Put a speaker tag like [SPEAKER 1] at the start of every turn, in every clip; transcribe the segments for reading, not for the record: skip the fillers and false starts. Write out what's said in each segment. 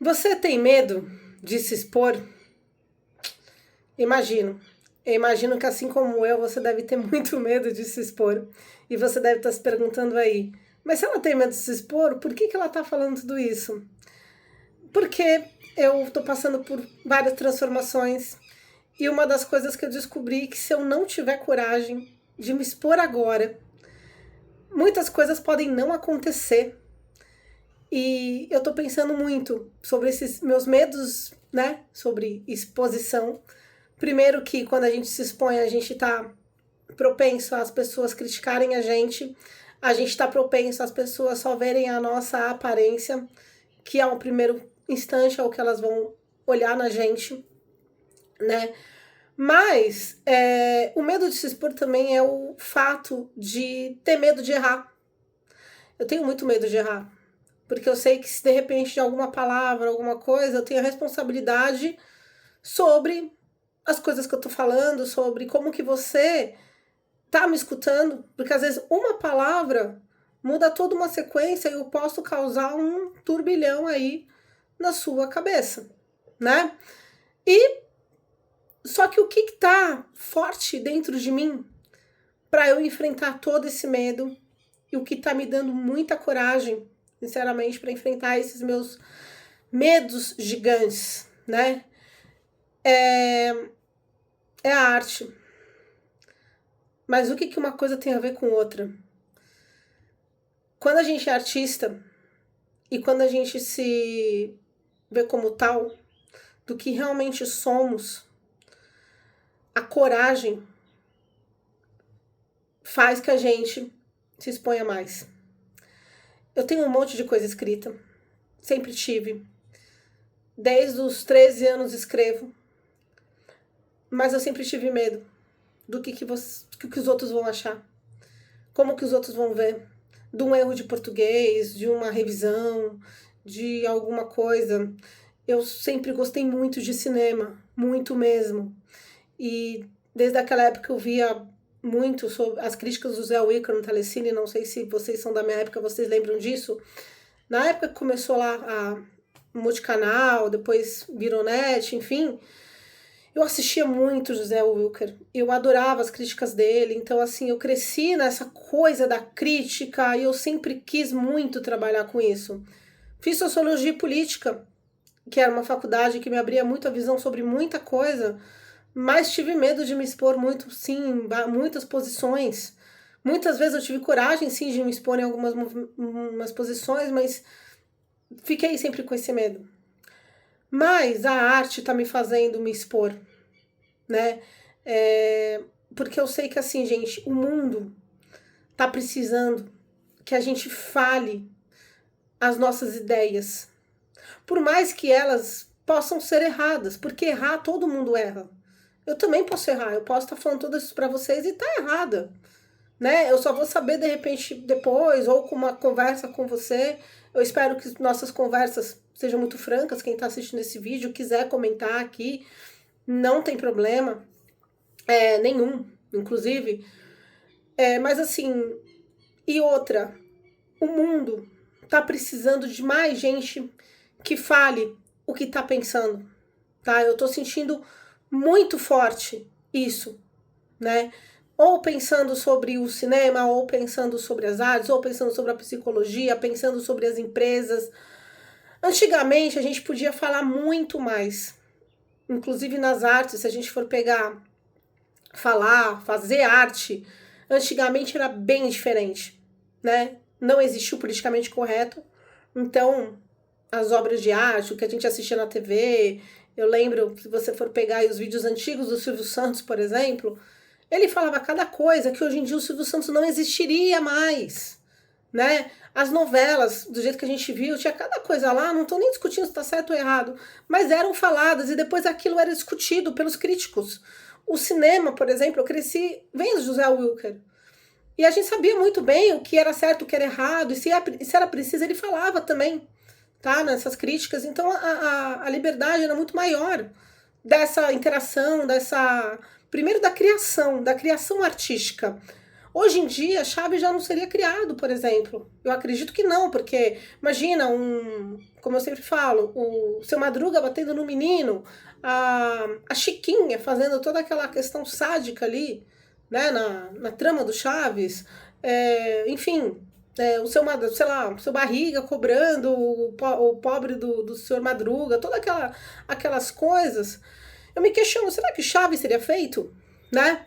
[SPEAKER 1] Você tem medo de se expor? Imagino. Eu imagino que assim como eu, você deve ter muito medo de se expor. E você deve estar se perguntando aí, mas se ela tem medo de se expor, por que ela está falando tudo isso? Porque eu estou passando por várias transformações e uma das coisas que eu descobri é que se eu não tiver coragem de me expor agora, muitas coisas podem não acontecer. E eu tô pensando muito sobre esses meus medos, né? Sobre exposição. Primeiro que quando a gente se expõe, a gente tá propenso às pessoas criticarem a gente tá propenso às pessoas só verem a nossa aparência, que é o primeiro instante ao que elas vão olhar na gente, né? Mas o medo de se expor também é o fato de ter medo de errar. Eu tenho muito medo de errar. Porque eu sei que se de repente de alguma palavra, alguma coisa, eu tenho a responsabilidade sobre as coisas que eu tô falando, sobre como que você tá me escutando, porque às vezes uma palavra muda toda uma sequência e eu posso causar um turbilhão aí na sua cabeça, né? E só que o que tá forte dentro de mim para eu enfrentar todo esse medo e o que tá me dando muita coragem, sinceramente, para enfrentar esses meus medos gigantes, né? É, é a arte. Mas o que, que uma coisa tem a ver com outra? Quando a gente é artista e quando a gente se vê como tal, do que realmente somos, a coragem faz que a gente se exponha mais. Eu tenho um monte de coisa escrita, sempre tive. Desde os 13 anos escrevo, mas eu sempre tive medo do que os outros vão achar, como que os outros vão ver, de um erro de português, de uma revisão, de alguma coisa. Eu sempre gostei muito de cinema, muito mesmo. E desde aquela época eu via muito sobre as críticas do Zé Wicker no Telecine, não sei se vocês são da minha época, vocês lembram disso? Na época que começou lá a multicanal, depois virou net, enfim, eu assistia muito José Wilker, eu adorava as críticas dele, então assim, eu cresci nessa coisa da crítica e eu sempre quis muito trabalhar com isso. Fiz Sociologia e Política, que era uma faculdade que me abria muito a visão sobre muita coisa, mas tive medo de me expor muito, sim, em muitas posições. Muitas vezes eu tive coragem, sim, de me expor em algumas posições, mas fiquei sempre com esse medo. Mas a arte está me fazendo me expor, né? É, porque eu sei que assim, gente, o mundo tá precisando que a gente fale as nossas ideias, por mais que elas possam ser erradas, porque errar todo mundo erra. Eu também posso errar, eu posso estar falando tudo isso para vocês e tá errada, né? Eu só vou saber de repente depois ou com uma conversa com você. Eu espero que nossas conversas sejam muito francas. Quem está assistindo esse vídeo quiser comentar aqui, não tem problema nenhum, inclusive. Mas assim, e outra, o mundo tá precisando de mais gente que fale o que tá pensando, tá? Eu tô sentindo muito forte isso, né? Ou pensando sobre o cinema, ou pensando sobre as artes, ou pensando sobre a psicologia, pensando sobre as empresas. Antigamente a gente podia falar muito mais, inclusive nas artes, se a gente for pegar, falar, fazer arte, antigamente era bem diferente, né? Não existia o politicamente correto, então as obras de arte, o que a gente assistia na TV, eu lembro, se você for pegar os vídeos antigos do Silvio Santos, por exemplo, ele falava cada coisa que hoje em dia o Silvio Santos não existiria mais, né? As novelas, do jeito que a gente viu, tinha cada coisa lá, não estou nem discutindo se está certo ou errado, mas eram faladas e depois aquilo era discutido pelos críticos. O cinema, por exemplo, eu cresci vendo José Wilker. E a gente sabia muito bem o que era certo, o que era errado, e se era preciso, ele falava também, tá? Nessas críticas. Então a liberdade era muito maior dessa interação, dessa. Primeiro da criação artística. Hoje em dia, Chaves já não seria criado, por exemplo. Eu acredito que não, porque imagina como eu sempre falo, o Seu Madruga batendo no menino, a Chiquinha fazendo toda aquela questão sádica ali, né, na trama do Chaves, enfim, o seu, sei lá, o seu Barriga cobrando o pobre do Senhor Madruga, todas aquelas coisas. Eu me questiono, será que Chaves seria feito, né?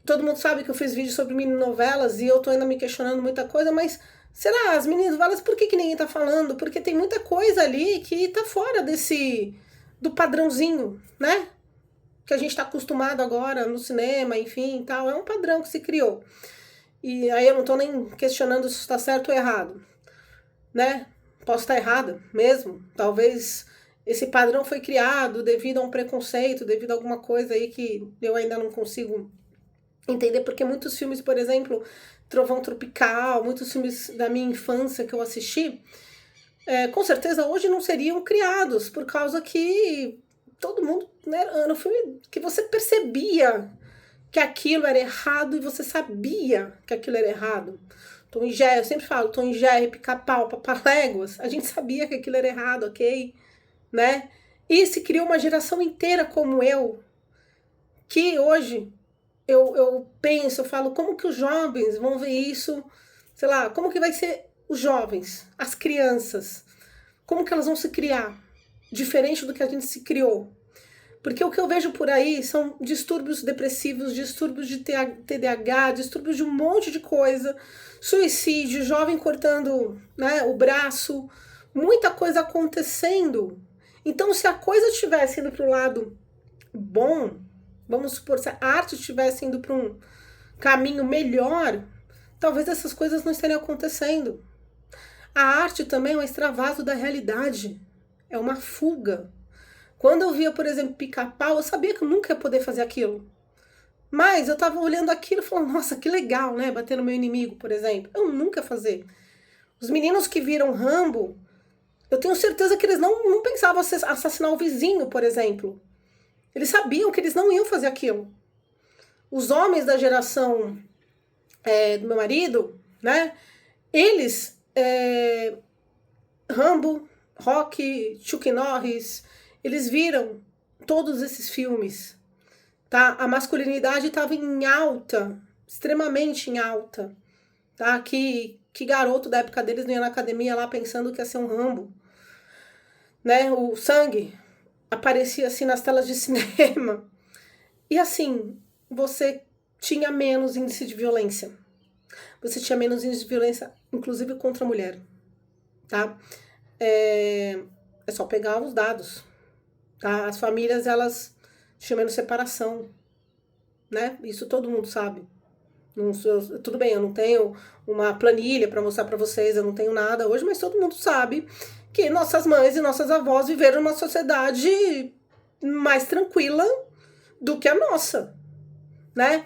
[SPEAKER 1] Todo mundo sabe que eu fiz vídeo sobre mini novelas e eu tô ainda me questionando muita coisa, mas será as mini novelas, por que ninguém tá falando? Porque tem muita coisa ali que tá fora do padrãozinho, né? Que a gente tá acostumado agora no cinema, enfim, tal. É um padrão que se criou. E aí eu não tô nem questionando se está certo ou errado, né? Posso estar errada mesmo. Talvez esse padrão foi criado devido a um preconceito, devido a alguma coisa aí que eu ainda não consigo entender, porque muitos filmes, por exemplo, Trovão Tropical, muitos filmes da minha infância que eu assisti, com certeza hoje não seriam criados, por causa que todo mundo, né, era um filme que você percebia que aquilo era errado e você sabia que aquilo era errado. Tom e Jerry, eu sempre falo, Tom e Jerry, Pica-Pau, Papaléguas, a gente sabia que aquilo era errado, ok? Né? E se criou uma geração inteira como eu, que hoje eu penso, eu falo, como que os jovens vão ver isso, sei lá, como que vai ser os jovens, as crianças, como que elas vão se criar, diferente do que a gente se criou. Porque o que eu vejo por aí são distúrbios depressivos, distúrbios de TDAH, distúrbios de um monte de coisa, suicídio, jovem cortando, né, o braço, muita coisa acontecendo. Então, se a coisa estivesse indo para o lado bom, vamos supor, se a arte estivesse indo para um caminho melhor, talvez essas coisas não estariam acontecendo. A arte também é um extravaso da realidade, é uma fuga. Quando eu via, por exemplo, Pica-Pau, eu sabia que eu nunca ia poder fazer aquilo. Mas eu tava olhando aquilo e falando, nossa, que legal, né? Bater no meu inimigo, por exemplo. Eu nunca ia fazer. Os meninos que viram Rambo, eu tenho certeza que eles não pensavam assassinar o vizinho, por exemplo. Eles sabiam que eles não iam fazer aquilo. Os homens da geração do meu marido, né? Eles, Rambo, Rocky, Chuck Norris, eles viram todos esses filmes, tá? A masculinidade estava em alta, extremamente em alta, tá? Que garoto da época deles não ia na academia lá pensando que ia ser um Rambo, né? O sangue aparecia assim nas telas de cinema. E assim, você tinha menos índice de violência. Você tinha menos índice de violência, inclusive contra a mulher, tá? É só pegar os dados, tá? As famílias, elas tinham menos separação, né? Isso todo mundo sabe. Tudo bem, eu não tenho uma planilha para mostrar para vocês, eu não tenho nada hoje, mas todo mundo sabe que nossas mães e nossas avós viveram numa sociedade mais tranquila do que a nossa, né?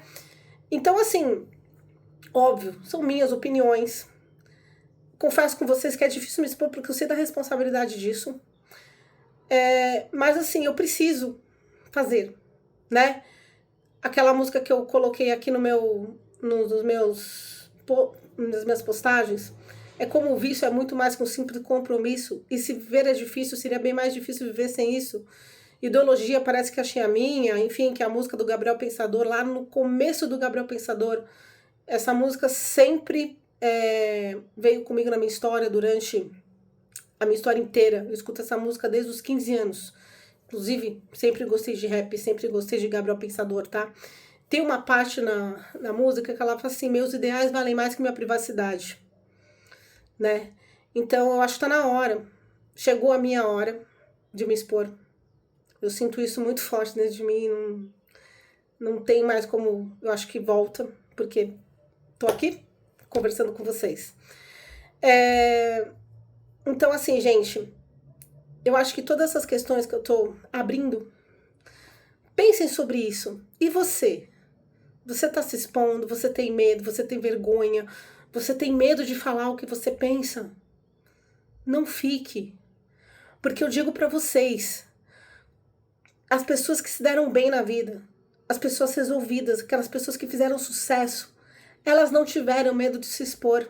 [SPEAKER 1] Então, assim, óbvio, são minhas opiniões. Confesso com vocês que é difícil me expor porque eu sei da responsabilidade disso. Mas, assim, eu preciso fazer, né? Aquela música que eu coloquei aqui nas minhas postagens, é como o vício é muito mais que um simples compromisso, e se viver é difícil, seria bem mais difícil viver sem isso. Ideologia parece que achei a minha, enfim, que é a música do Gabriel Pensador, lá no começo do Gabriel Pensador, essa música sempre veio comigo na minha história, durante a minha história inteira. Eu escuto essa música desde os 15 anos. Inclusive, sempre gostei de rap, sempre gostei de Gabriel Pensador, tá? Tem uma parte na música que ela fala assim, meus ideais valem mais que minha privacidade, né? Então, eu acho que tá na hora. Chegou a minha hora de me expor. Eu sinto isso muito forte dentro de mim, não tem mais como, eu acho que volta, porque tô aqui conversando com vocês. Então, assim, gente, eu acho que todas essas questões que eu tô abrindo, pensem sobre isso. E você? Você tá se expondo, você tem medo, você tem vergonha, você tem medo de falar o que você pensa? Não fique. Porque eu digo pra vocês, as pessoas que se deram bem na vida, as pessoas resolvidas, aquelas pessoas que fizeram sucesso, elas não tiveram medo de se expor.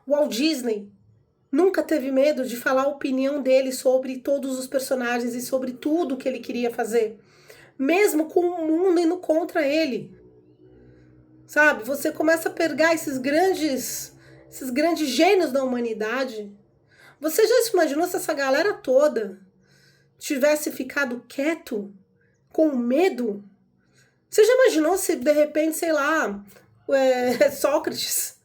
[SPEAKER 1] O Walt Disney nunca teve medo de falar a opinião dele sobre todos os personagens e sobre tudo que ele queria fazer, mesmo com o mundo indo contra ele. Sabe? Você começa a pegar esses grandes gênios da humanidade. Você já se imaginou se essa galera toda tivesse ficado quieto, com medo? Você já imaginou se de repente, sei lá, Sócrates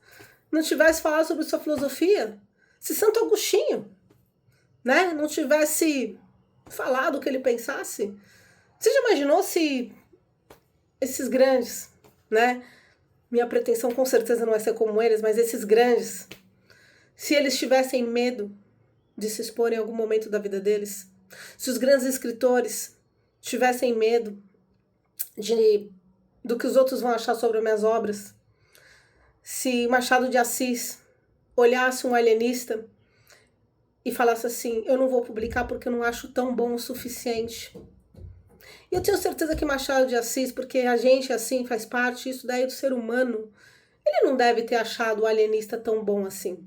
[SPEAKER 1] não tivesse falado sobre sua filosofia? Se Santo Agostinho, né, não tivesse falado o que ele pensasse? Você já imaginou se esses grandes, né? Minha pretensão com certeza não é ser como eles, mas esses grandes, se eles tivessem medo de se expor em algum momento da vida deles, se os grandes escritores tivessem medo do que os outros vão achar sobre as minhas obras, se Machado de Assis olhasse um alienista e falasse assim, eu não vou publicar porque eu não acho tão bom o suficiente. E eu tenho certeza que Machado de Assis, porque a gente assim faz parte, isso daí do ser humano, ele não deve ter achado o alienista tão bom assim.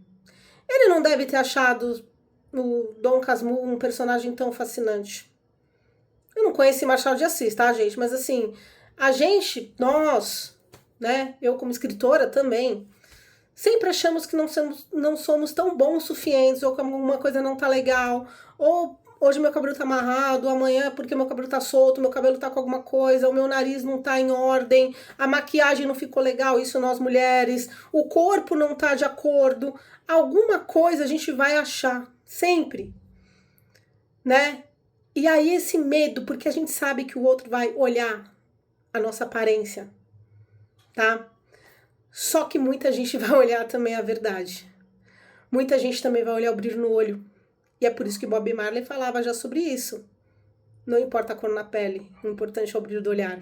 [SPEAKER 1] Ele não deve ter achado o Dom Casmurro um personagem tão fascinante. Eu não conheci Machado de Assis, tá, gente? Mas assim, a gente, nós, né, eu como escritora também, sempre achamos que não somos tão bons o suficientes, ou que alguma coisa não tá legal, ou hoje meu cabelo tá amarrado, amanhã porque meu cabelo tá solto, meu cabelo tá com alguma coisa, o meu nariz não tá em ordem, a maquiagem não ficou legal, isso nós mulheres, o corpo não tá de acordo, alguma coisa a gente vai achar, sempre, né? E aí esse medo, porque a gente sabe que o outro vai olhar a nossa aparência, tá? Só que muita gente vai olhar também a verdade. Muita gente também vai olhar o brilho no olho. E é por isso que Bob Marley falava já sobre isso. Não importa a cor na pele, o importante é o brilho do olhar.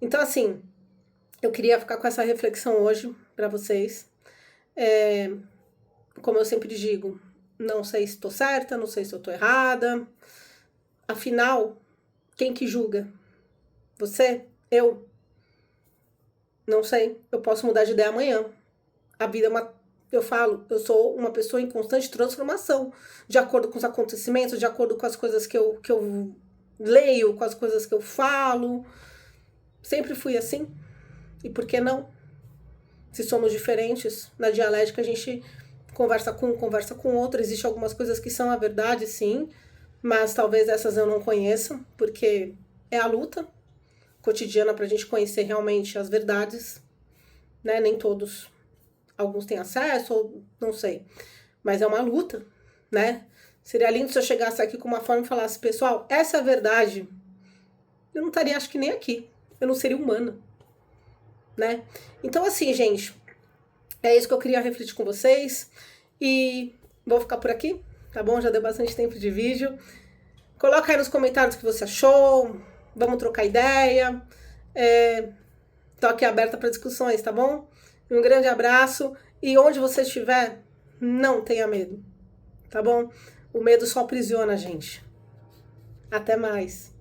[SPEAKER 1] Então, assim, eu queria ficar com essa reflexão hoje para vocês. Como eu sempre digo, não sei se estou certa, não sei se eu estou errada. Afinal, quem que julga? Você? Eu? Não sei. Eu posso mudar de ideia amanhã. A vida é uma... Eu falo, eu sou uma pessoa em constante transformação, de acordo com os acontecimentos, de acordo com as coisas que eu leio, com as coisas que eu falo. Sempre fui assim. E por que não? Se somos diferentes, na dialética a gente conversa com um, conversa com outro. Existem algumas coisas que são a verdade, sim, mas talvez essas eu não conheça, porque é a luta cotidiana pra gente conhecer realmente as verdades, né? Nem todos... Alguns têm acesso, ou não sei. Mas é uma luta, né? Seria lindo se eu chegasse aqui com uma forma e falasse, pessoal, essa é a verdade. Eu não estaria, acho que nem aqui. Eu não seria humana, né? Então, assim, gente, é isso que eu queria refletir com vocês. E vou ficar por aqui, tá bom? Já deu bastante tempo de vídeo. Coloca aí nos comentários o que você achou. Vamos trocar ideia. Tô aqui aberta para discussões, tá bom? Um grande abraço e onde você estiver, não tenha medo, tá bom? O medo só aprisiona a gente. Até mais.